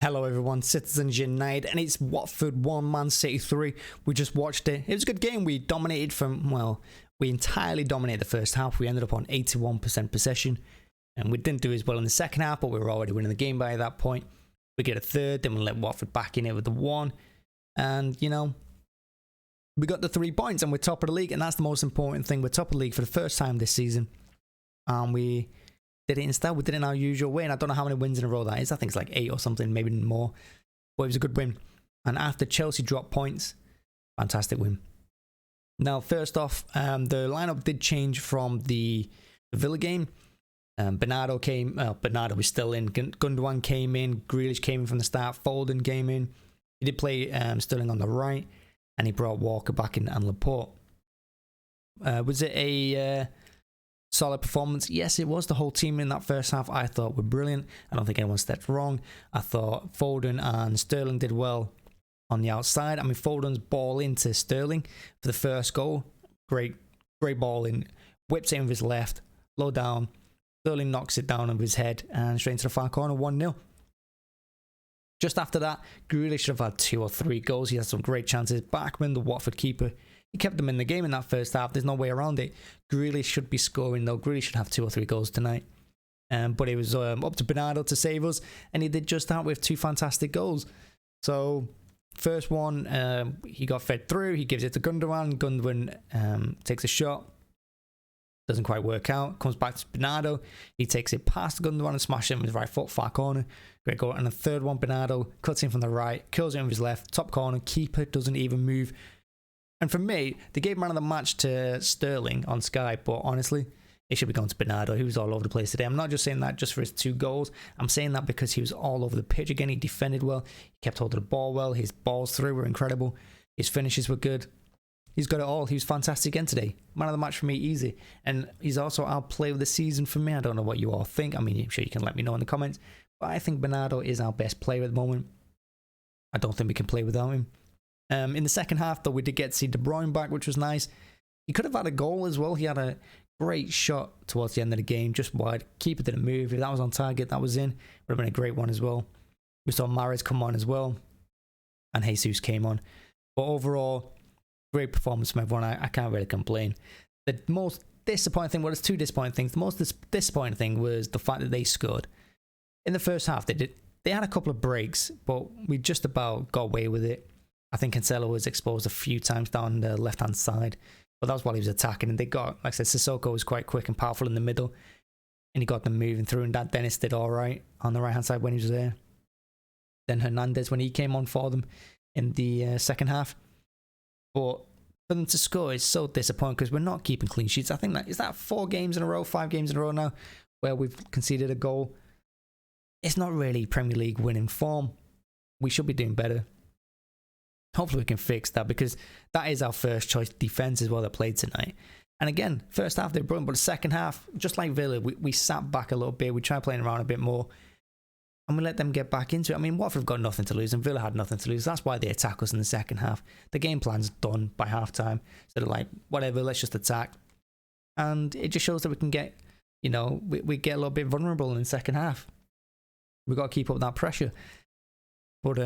Hello everyone, Citizens United, and it's Watford 1, Man City 3. We just watched it. It was a good game. We dominated we entirely dominated the first half. We ended up on 81% possession, and we didn't do as well in the second half, but we were already winning the game by that point. We get a third, then we let Watford back in it with the 1, and we got the 3 points, and we're top of the league, and that's the most important thing. We're top of the league for the first time this season, and we did it instead. We did it in our usual way, and I don't know how many wins in a row that is. I think it's like 8 or something, maybe more. But it was a good win. And after Chelsea dropped points, fantastic win. Now, first off, the lineup did change from the Villa game. Bernardo was still in. Gundogan came in. Grealish came in from the start. Foden came in. He did play Sterling on the right, and he brought Walker back in and Laporte. Was it a solid performance? Yes, it was. The whole team in that first half I thought were brilliant. I don't think anyone stepped wrong. I thought Foden and Sterling did well on the outside. I mean, Foden's ball into Sterling for the first goal. Great ball in. Whips it with his left. Low down. Sterling knocks it down over his head and straight into the far corner. 1-0. Just after that, Grealish should have had 2 or 3 goals. He had some great chances. Bachmann, the Watford keeper, he kept them in the game in that first half. There's no way around it. Grealish should be scoring though. Grealish should have 2 or 3 goals tonight. But it was up to Bernardo to save us, and he did just that with 2 fantastic goals. So first one, he got fed through. He gives it to Gundogan. Gundogan takes a shot. Doesn't quite work out. Comes back to Bernardo. He takes it past Gundogan and smashes it with his right foot, far corner. Great goal. And the third one, Bernardo cuts in from the right, curls it with his left, top corner. Keeper doesn't even move. And for me, they gave man of the match to Sterling on Sky, but honestly, it should be going to Bernardo. He was all over the place today. I'm not just saying that just for his 2 goals. I'm saying that because he was all over the pitch again. He defended well. He kept hold of the ball well. His balls through were incredible. His finishes were good. He's got it all. He was fantastic again today. Man of the match for me, easy. And he's also our player of the season for me. I don't know what you all think. I mean, I'm sure you can let me know in the comments. But I think Bernardo is our best player at the moment. I don't think we can play without him. In the second half, though, we did get to see De Bruyne back, which was nice. He could have had a goal as well. He had a great shot towards the end of the game, just wide. Keeper didn't move. If that was on target, that was in. Would have been a great one as well. We saw Mahrez come on as well, and Jesus came on. But overall, great performance from everyone. I can't really complain. The most disappointing thing, well, there's 2 disappointing things. The most disappointing thing was the fact that they scored. In the first half, they had a couple of breaks, but we just about got away with it. I think Cancelo was exposed a few times down the left-hand side, but that was while he was attacking. And they got, like I said, Sissoko was quite quick and powerful in the middle, and he got them moving through, and that Dennis did all right on the right-hand side when he was there. Then Hernandez, when he came on for them in the second half. But for them to score is so disappointing because we're not keeping clean sheets. I think is that 4 games in a row, 5 games in a row now, where we've conceded a goal. It's not really Premier League winning form. We should be doing better. Hopefully we can fix that, because that is our first choice defense as well that played tonight. And again, first half they were brilliant, but the second half, just like Villa, we sat back a little bit. We tried playing around a bit more, and we let them get back into it. I mean, Watford have got nothing to lose, and Villa had nothing to lose. That's why they attack us in the second half. The game plan's done by half time, so they're like, whatever, let's just attack. And it just shows that we can get, we get a little bit vulnerable in the second half. We've got to keep up that pressure. But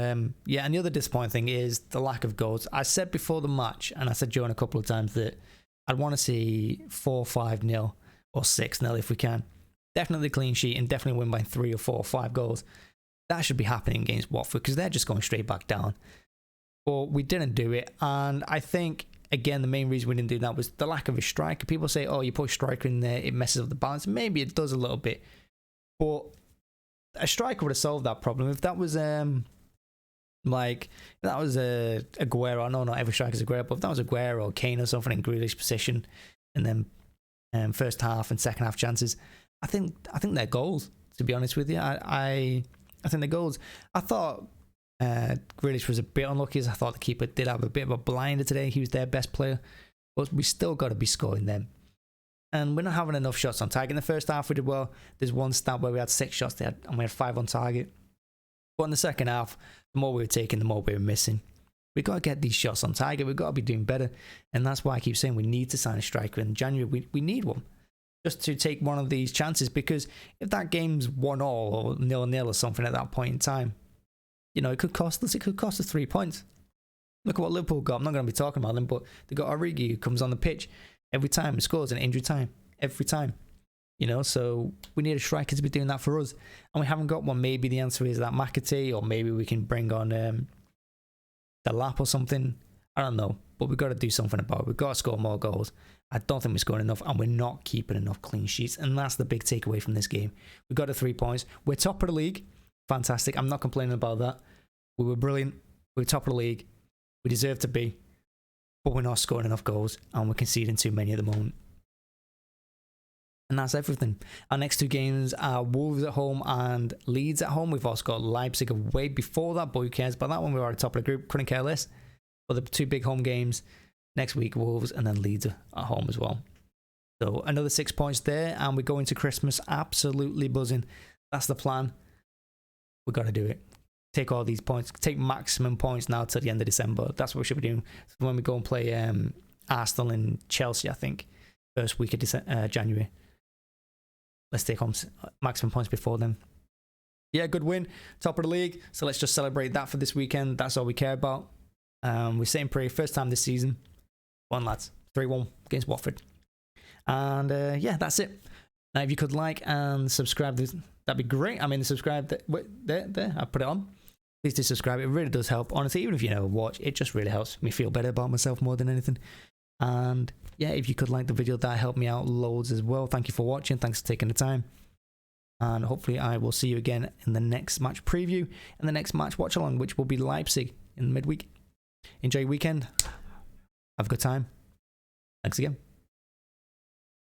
yeah, and the other disappointing thing is the lack of goals. I said before the match, and I said during a couple of times, that I'd want to see 4-5-0 or 6-0 if we can. Definitely clean sheet and definitely win by 3 or 4 or 5 goals. That should be happening against Watford, because they're just going straight back down. But we didn't do it, and I think, again, the main reason we didn't do that was the lack of a striker. People say, oh, you put a striker in there, it messes up the balance. Maybe it does a little bit, but a striker would have solved that problem. If that was Aguero, no, not every striker's Aguero, but if that was Aguero or Kane or something in Grealish position, and then first half and second half chances, I think they're goals, to be honest with you. I think they're goals. I thought Grealish was a bit unlucky, as I thought the keeper did have a bit of a blinder today. He was their best player, but we still got to be scoring them. And we're not having enough shots on target. In the first half, we did well. There's one stat where we had 6 shots there, and we had 5 on target. But in the second half, the more we were taking, the more we were missing. We've got to get these shots on target. We've got to be doing better. And that's why I keep saying we need to sign a striker in January. We need one, just to take one of these chances. Because if that game's 1-1 or 0-0 or something at that point in time, you know, it could cost us. It could cost us 3 points. Look at what Liverpool got. I'm not going to be talking about them, but they got Origi, who comes on the pitch every time and scores in injury time. Every time. You know, so we need a striker to be doing that for us. And we haven't got one. Maybe the answer is that McAtee, or maybe we can bring on the Lap or something. I don't know. But we've got to do something about it. We've got to score more goals. I don't think we're scoring enough, and we're not keeping enough clean sheets. And that's the big takeaway from this game. We've got 3 points. We're top of the league. Fantastic. I'm not complaining about that. We were brilliant. We were top of the league. We deserve to be. But we're not scoring enough goals, and we're conceding too many at the moment. And that's everything. Our next 2 games are Wolves at home and Leeds at home. We've also got Leipzig away before that, but who cares about that one? We're already top of the group. Couldn't care less. But the 2 big home games next week, Wolves and then Leeds at home as well. So another 6 points there, and we go into Christmas absolutely buzzing. That's the plan. We've got to do it. Take all these points. Take maximum points now till the end of December. That's what we should be doing. So when we go and play Arsenal and Chelsea, I think, first week of January. Let's take home maximum points before then. Yeah, good win. Top of the league. So let's just celebrate that for this weekend. That's all we care about. We're sitting pretty. First time this season. One lads. 3-1 against Watford. And yeah, that's it. Now, if you could like and subscribe, that'd be great. I mean, subscribe. There. I put it on. Please do subscribe. It really does help. Honestly, even if you never watch, it just really helps me feel better about myself more than anything. And yeah, if you could like the video, that helped me out loads as well. Thank you for watching. Thanks for taking the time. And hopefully I will see you again in the next match preview and the next match watch along, which will be Leipzig in midweek. Enjoy your weekend. Have a good time. Thanks again.